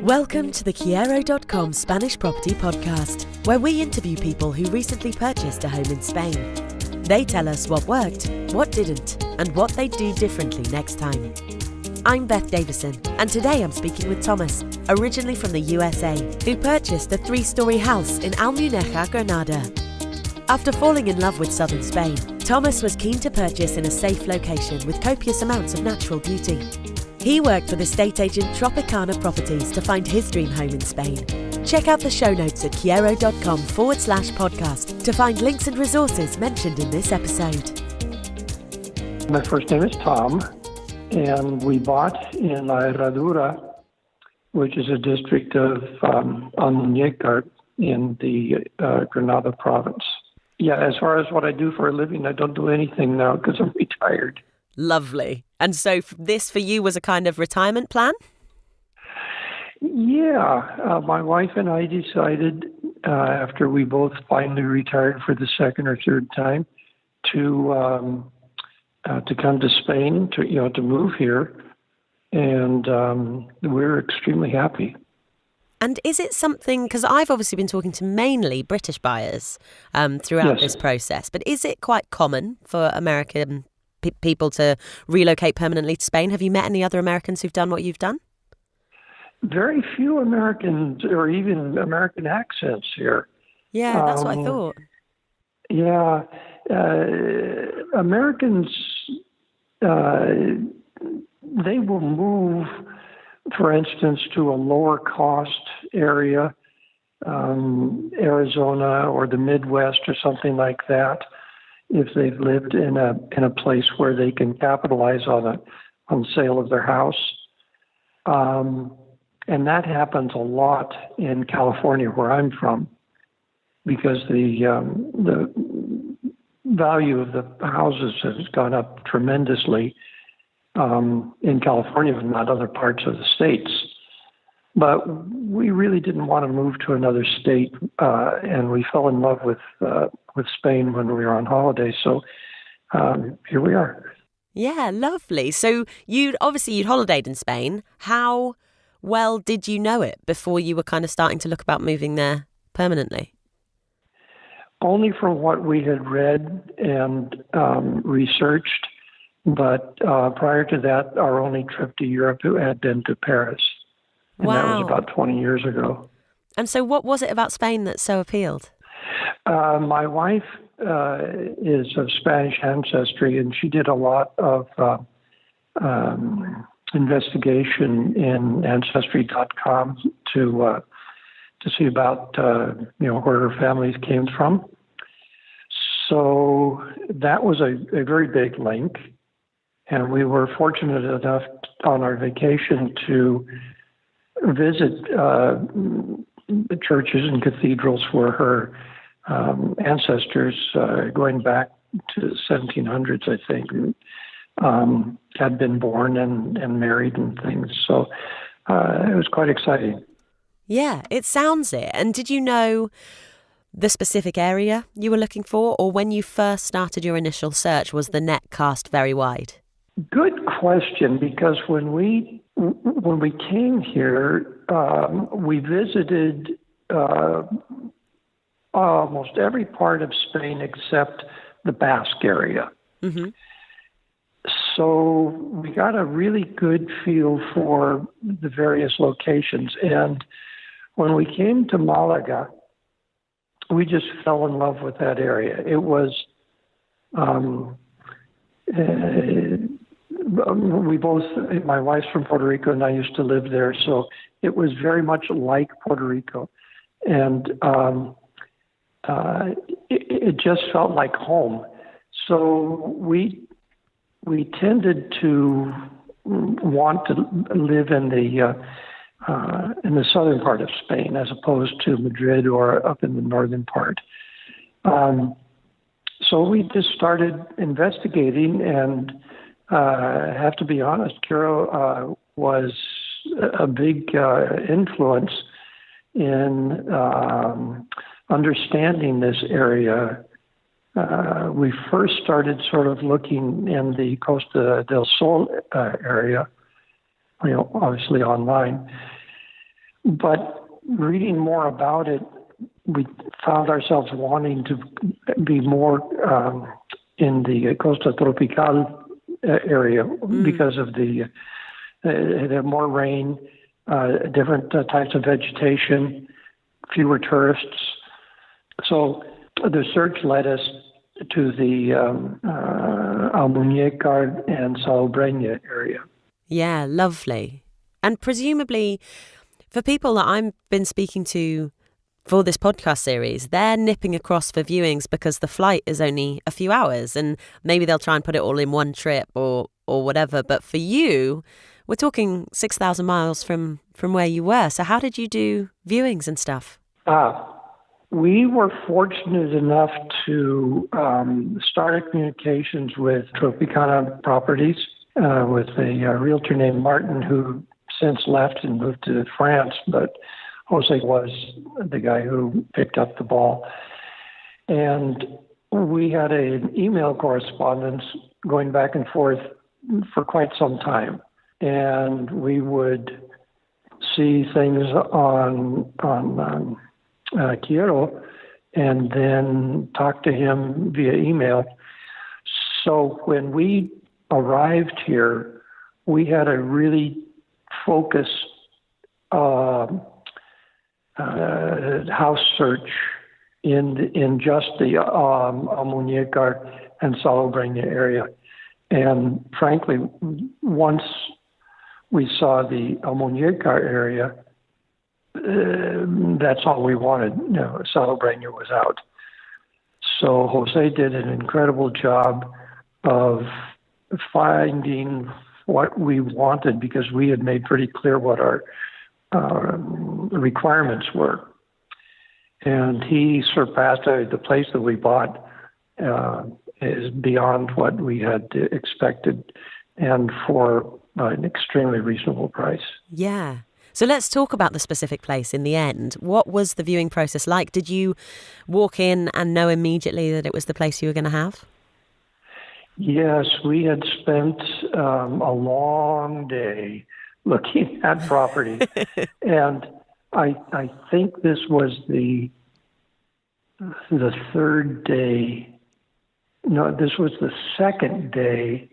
Welcome to the Kyero.com Spanish Property Podcast, where we interview people who recently purchased a home in Spain. They tell us what worked, what didn't, and what they'd do differently next time. I'm Beth Davison, and today I'm speaking with Thomas, originally from the USA, who purchased a three-storey house in Almuñecar, Granada. After falling in love with southern Spain, Thomas was keen to purchase in a safe location with copious amounts of natural beauty. He worked with estate agent Tropicana Properties to find his dream home in Spain. Check out the show notes at kyero.com/podcast to find links and resources mentioned in this episode. My first name is Tom, and we bought in La Herradura, which is a district of Almuñecar in the Granada province. Yeah, as far as what I do for a living, I don't do anything now because I'm retired. Lovely. And so this for you was a kind of retirement plan? Yeah, my wife and I decided after we both finally retired for the second or third time to come to Spain to move here, and we're extremely happy. And is it something, because I've obviously been talking to mainly British buyers throughout this process, but is it quite common for American people to relocate permanently to Spain? Have you met any other Americans who've done what you've done? Very few Americans or even American accents here. Yeah, that's what I thought. Yeah. Americans, they will move, for instance, to a lower cost area, Arizona or the Midwest or something like that, if they've lived in a place where they can capitalize on sale of their house. And that happens a lot in California, where I'm from, because the value of the houses has gone up tremendously in California and not other parts of the states. But we really didn't want to move to another state, and we fell in love with Spain when we were on holiday. So here we are. Yeah, lovely. So you'd holidayed in Spain. How well did you know it before you were kind of starting to look about moving there permanently? Only from what we had read and researched. But prior to that, our only trip to Europe had been to Paris. And that was about 20 years ago. And so what was it about Spain that so appealed? My wife is of Spanish ancestry, and she did a lot of investigation in ancestry.com to see about where her family came from. So that was a very big link, and we were fortunate enough on our vacation to visit the churches and cathedrals where her ancestors, going back to the 1700s, I think, had been born and married and things. So it was quite exciting. Yeah, it sounds it. And did you know the specific area you were looking for, or when you first started your initial search, was the net cast very wide? Good question, because when we came here, we visited almost every part of Spain except the Basque area. Mm-hmm. So we got a really good feel for the various locations. And when we came to Malaga, we just fell in love with that area. It was we both, my wife's from Puerto Rico and I used to live there, so it was very much like Puerto Rico. And it just felt like home. So we tended to want to live in the southern part of Spain as opposed to Madrid or up in the northern part. So we just started investigating, and I have to be honest, Kyero was a big influence in understanding this area. We first started sort of looking in the Costa del Sol area, obviously online. But reading more about it, we found ourselves wanting to be more in the Costa Tropical area because of the more rain, different types of vegetation, fewer tourists. So the search led us to the Almuñecar and Salobreña area. Yeah, lovely. And presumably, for people that I've been speaking to for this podcast series, they're nipping across for viewings because the flight is only a few hours, and maybe they'll try and put it all in one trip or whatever. But for you, we're talking 6,000 miles from where you were. So how did you do viewings and stuff? We were fortunate enough to start communications with Tropicana Properties with a realtor named Martin, who since left and moved to France, but Jose was the guy who picked up the ball. And we had an email correspondence going back and forth for quite some time. And we would see things on Kyero and then talk to him via email. So when we arrived here, we had a really focused house search in just the Almuñecar and Salobreña area. And frankly, once we saw the Almuñecar area, that's all we wanted. Salobreña was out. So Jose did an incredible job of finding what we wanted, because we had made pretty clear what our requirements were. And he surpassed the place that we bought is beyond what we had expected, and for an extremely reasonable price. Yeah. So let's talk about the specific place in the end. What was the viewing process like? Did you walk in and know immediately that it was the place you were going to have? Yes, we had spent a long day looking at property. And I think this was the third day. No, this was the second day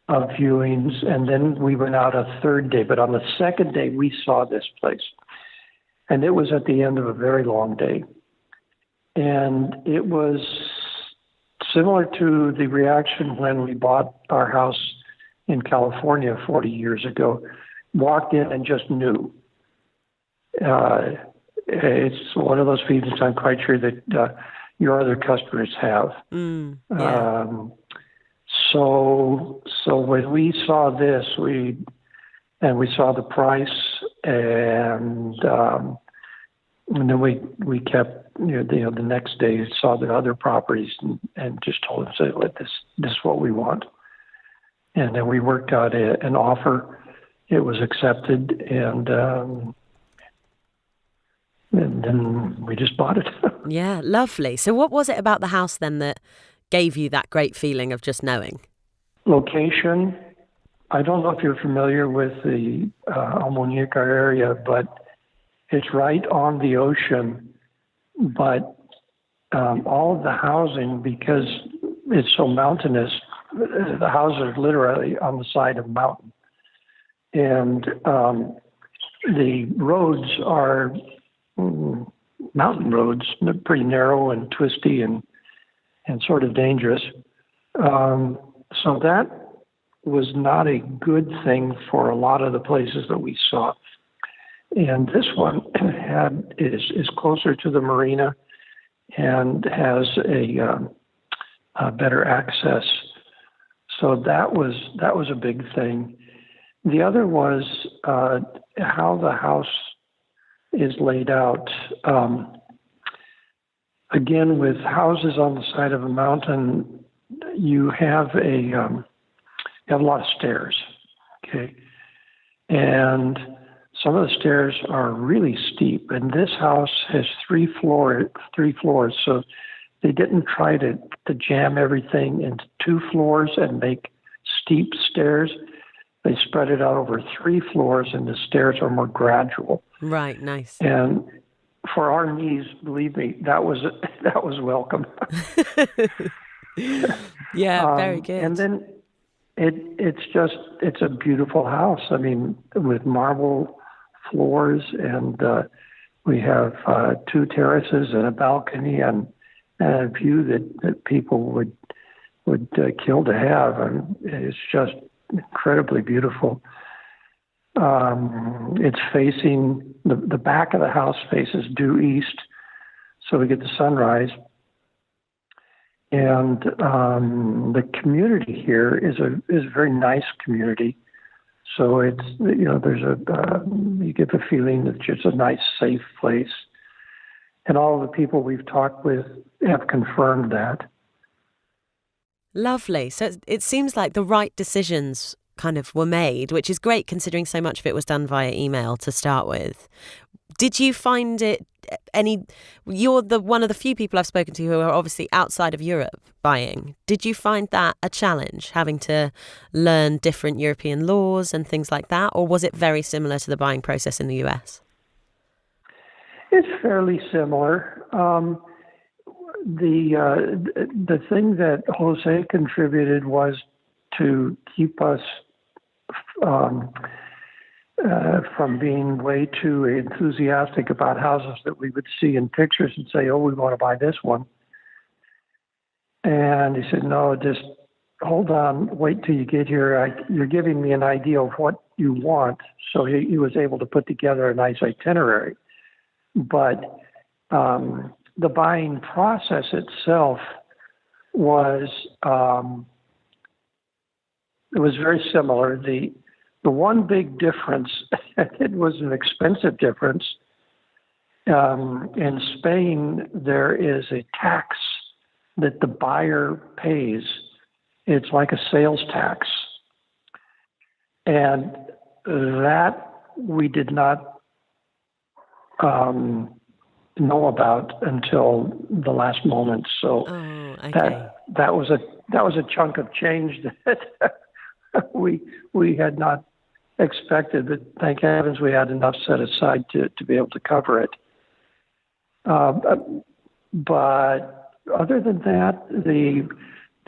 of viewings, and then we went out a third day. But on the second day, we saw this place. And it was at the end of a very long day. And it was similar to the reaction when we bought our house in California 40 years ago. Walked in and just knew. It's one of those feelings I'm quite sure that your other customers have. Yeah. So when we saw this, we saw the price, and then we kept, the next day saw the other properties and just told them, say, this is what we want. And then we worked out an offer. It was accepted, and then we just bought it. Yeah, lovely. So what was it about the house then that gave you that great feeling of just knowing? Location. I don't know if you're familiar with the Almuñecar area, but it's right on the ocean. But all of the housing, because it's so mountainous, the houses are literally on the side of a mountain. And the roads are mountain roads. They're pretty narrow and twisty and sort of dangerous. So that was not a good thing for a lot of the places that we saw. And this one is closer to the marina and has a better access. So that was a big thing. The other was how the house is laid out. Again, with houses on the side of a mountain, you have a lot of stairs. Okay, and some of the stairs are really steep. And this house has three floors. So they didn't try to jam everything into 2 floors and make steep stairs. They spread it out over 3 floors, and the stairs are more gradual. Right, nice. And for our needs, believe me, that was welcome. Yeah, very good. And then it's a beautiful house. I mean, with marble floors, and we have 2 terraces and a balcony, and a view that people would kill to have. And it's just incredibly beautiful. It's facing the back of the house faces due east, so we get the sunrise. And the community here is a very nice community. So it's, there's you get the feeling that it's a nice, safe place. And all of the people we've talked with have confirmed that. Lovely. So it seems like the right decisions kind of were made, which is great considering so much of it was done via email to start with. Did you find it you're one of the few people I've spoken to who are obviously outside of Europe buying. Did you find that a challenge, having to learn different European laws and things like that? Or was it very similar to the buying process in the US? It's fairly similar. The thing that Jose contributed was to keep us from being way too enthusiastic about houses that we would see in pictures and say, oh, we want to buy this one. And he said, no, just hold on, wait till you get here. You're giving me an idea of what you want. So he was able to put together a nice itinerary. But the buying process itself was it was very similar. The one big difference, it was an expensive difference. In Spain, there is a tax that the buyer pays. It's like a sales tax. And that we did not know about until the last moment. So okay. that was a chunk of change that we had not expected, but thank heavens we had enough set aside to be able to cover it. But other than that, the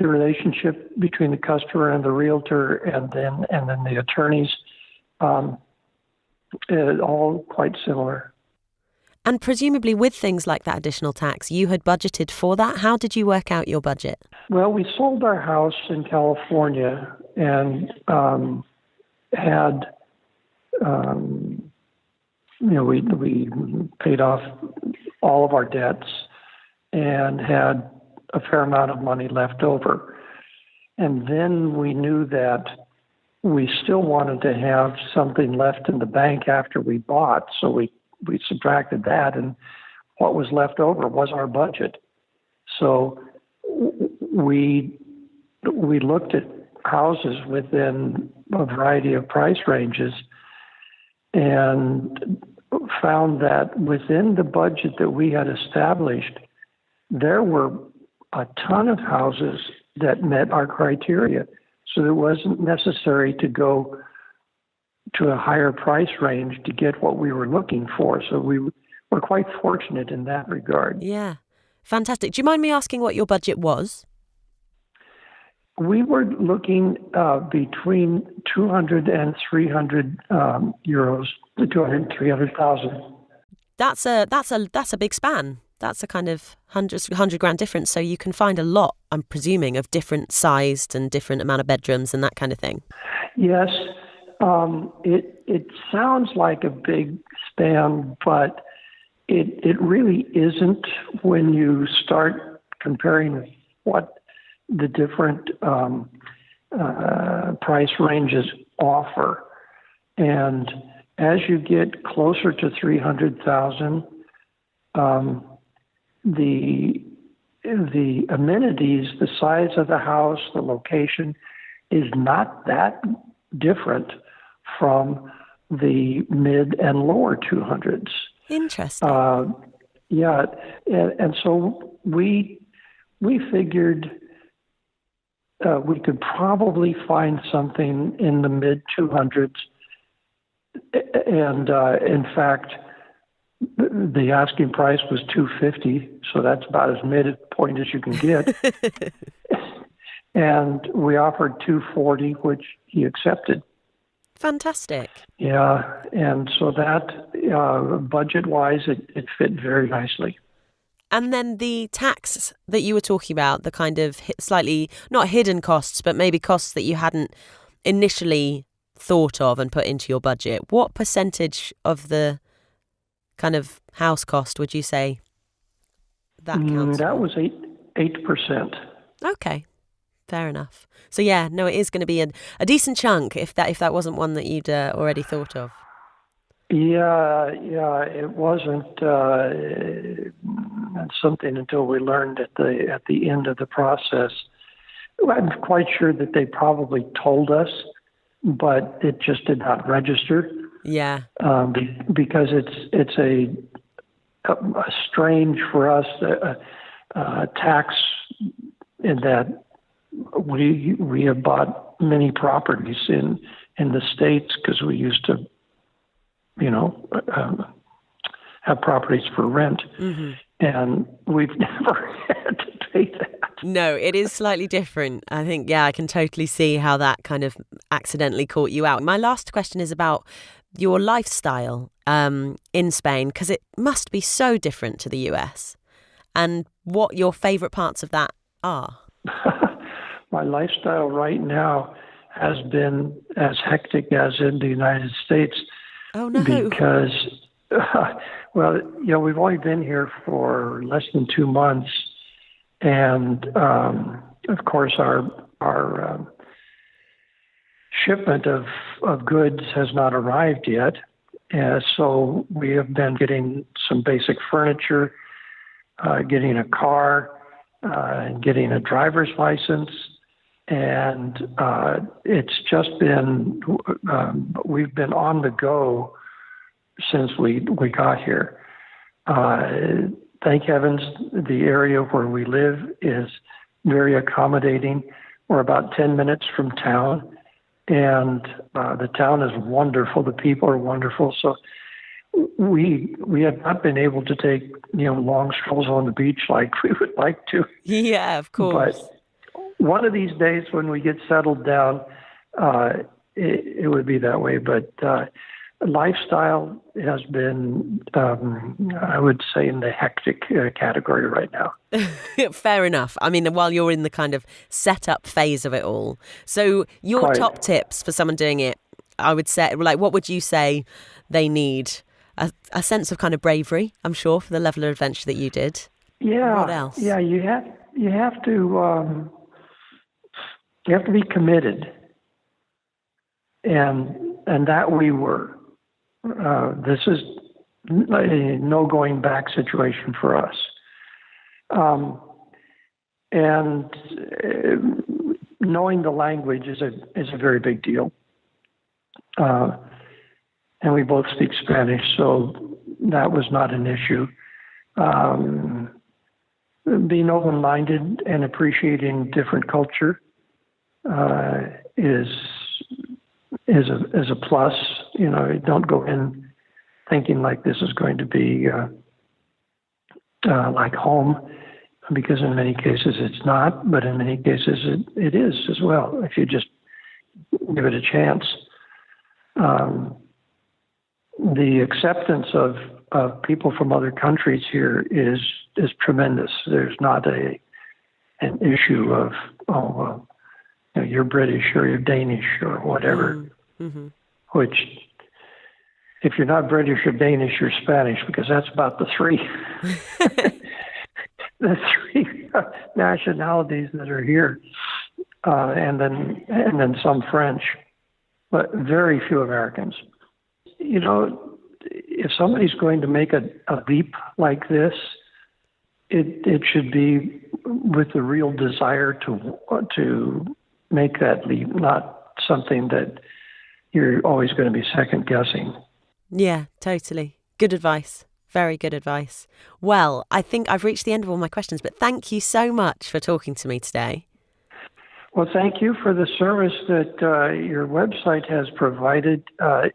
relationship between the customer and the realtor and then the attorneys is all quite similar. And presumably with things like that additional tax, you had budgeted for that. How did you work out your budget? Well, we sold our house in California and had, we paid off all of our debts and had a fair amount of money left over. And then we knew that we still wanted to have something left in the bank after we bought. So we subtracted that, and what was left over was our budget. So we looked at houses within a variety of price ranges and found that within the budget that we had established, there were a ton of houses that met our criteria. So it wasn't necessary to go to a higher price range to get what we were looking for. So we were quite fortunate in that regard. Yeah, fantastic. Do you mind me asking what your budget was? We were looking between 200 and 300 euros, 200 and 300,000. That's a big span. That's a kind of 100 grand difference. So you can find a lot, I'm presuming, of different sized and different amount of bedrooms and that kind of thing. Yes. It sounds like a big span, but it really isn't when you start comparing what the different price ranges offer. And as you get closer to 300,000, the amenities, the size of the house, the location is not that different from the mid and lower 200s. Interesting. Yeah, and so we figured we could probably find something in the mid 200s. And in fact, the asking price was 250, so that's about as midpoint as you can get. And we offered 240, which he accepted. Fantastic. Yeah, and so that budget-wise, it fit very nicely. And then the tax that you were talking about, the kind of slightly, not hidden costs, but maybe costs that you hadn't initially thought of and put into your budget. What percentage of the kind of house cost would you say that counts That for? was 8%. Okay, fair enough. So yeah, no, it is going to be a decent chunk if that wasn't one that you'd already thought of. Yeah, it wasn't something until we learned at the end of the process. I'm quite sure that they probably told us, but it just did not register. Yeah. Because it's a strange for us tax in that we have bought many properties in the States because we used to, have properties for rent, and we've never had to pay that. No, it is slightly different. I think, I can totally see how that kind of accidentally caught you out. My last question is about your lifestyle in Spain, because it must be so different to the US, and what your favourite parts of that are. My lifestyle right now has been as hectic as in the United States. Oh, no. Because, we've only been here for less than 2 months. And, of course, our shipment of goods has not arrived yet. So we have been getting some basic furniture, getting a car, getting a driver's license. And it's just been, we've been on the go since we got here. Thank heavens, the area where we live is very accommodating. We're about 10 minutes from town, and the town is wonderful. The people are wonderful. So we have not been able to take, long strolls on the beach like we would like to. Yeah, of course. But one of these days when we get settled down, it would be that way. But lifestyle has been, I would say, in the hectic category right now. Fair enough. I mean, while you're in the kind of setup phase of it all. So your top tips for someone doing it, I would say, what would you say they need? A sense of kind of bravery, I'm sure, for the level of adventure that you did. Yeah. What else? Yeah, you have to be committed. And that we were. This is a no going back situation for us. And knowing the language is a very big deal. And we both speak Spanish, so that was not an issue. Being open-minded and appreciating different culture is a plus. Don't go in thinking like this is going to be like home, because in many cases it's not, but in many cases it is as well, if you just give it a chance. The acceptance of people from other countries here is tremendous. There's not an issue of, you're British or you're Danish or whatever, which if you're not British or Danish, you're Spanish, because that's about the three nationalities that are here, and then some French, but very few Americans. If somebody's going to make a leap like this, it should be with the real desire to make that leap, not something that you're always going to be second guessing. Yeah, totally. Good advice. Very good advice. Well, I think I've reached the end of all my questions, but thank you so much for talking to me today. Well, thank you for the service that your website has provided.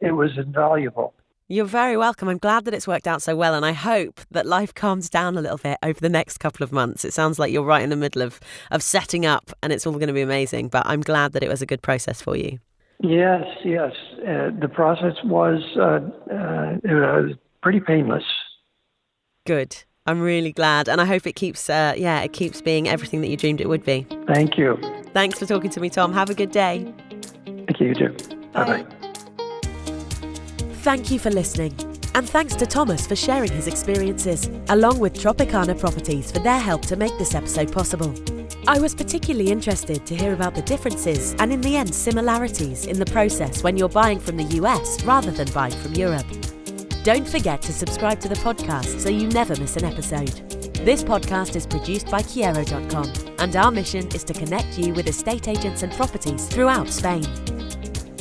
It was invaluable. You're very welcome. I'm glad that it's worked out so well, and I hope that life calms down a little bit over the next couple of months. It sounds like you're right in the middle of setting up, and it's all going to be amazing, but I'm glad that it was a good process for you. Yes. The process was pretty painless. Good. I'm really glad, and I hope it keeps being everything that you dreamed it would be. Thank you. Thanks for talking to me, Tom. Have a good day. Thank you, you too. Bye-bye. Thank you for listening, and thanks to Thomas for sharing his experiences, along with Tropicana Properties for their help to make this episode possible. I was particularly interested to hear about the differences and, in the end, similarities in the process when you're buying from the US rather than buying from Europe. Don't forget to subscribe to the podcast so you never miss an episode. This podcast is produced by Kyero.com, and our mission is to connect you with estate agents and properties throughout Spain.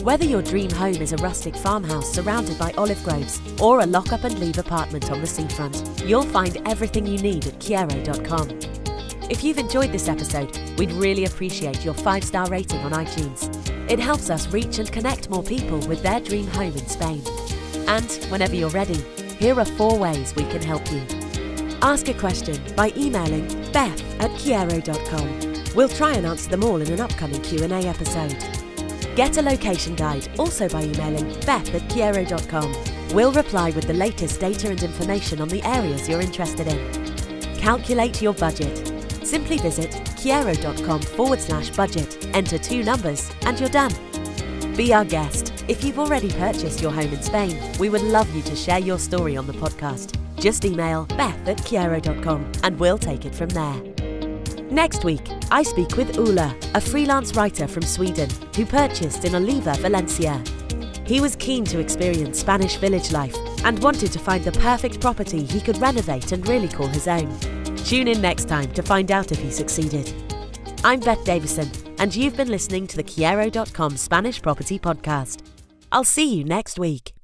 Whether your dream home is a rustic farmhouse surrounded by olive groves or a lock-up and leave apartment on the seafront, you'll find everything you need at Kyero.com. If you've enjoyed this episode, we'd really appreciate your 5-star rating on iTunes. It helps us reach and connect more people with their dream home in Spain. And whenever you're ready, here are 4 ways we can help you. Ask a question by emailing beth@kyero.com. We'll try and answer them all in an upcoming Q&A episode. Get a location guide also by emailing beth@kyero.com. We'll reply with the latest data and information on the areas you're interested in. Calculate your budget. Simply visit kyero.com/budget, enter 2 numbers, and you're done. Be our guest. If you've already purchased your home in Spain, we would love you to share your story on the podcast. Just email beth@kyero.com and we'll take it from there. Next week, I speak with Ula, a freelance writer from Sweden who purchased in Oliva, Valencia. He was keen to experience Spanish village life and wanted to find the perfect property he could renovate and really call his own. Tune in next time to find out if he succeeded. I'm Beth Davison, and you've been listening to the Kyero.com Spanish Property Podcast. I'll see you next week.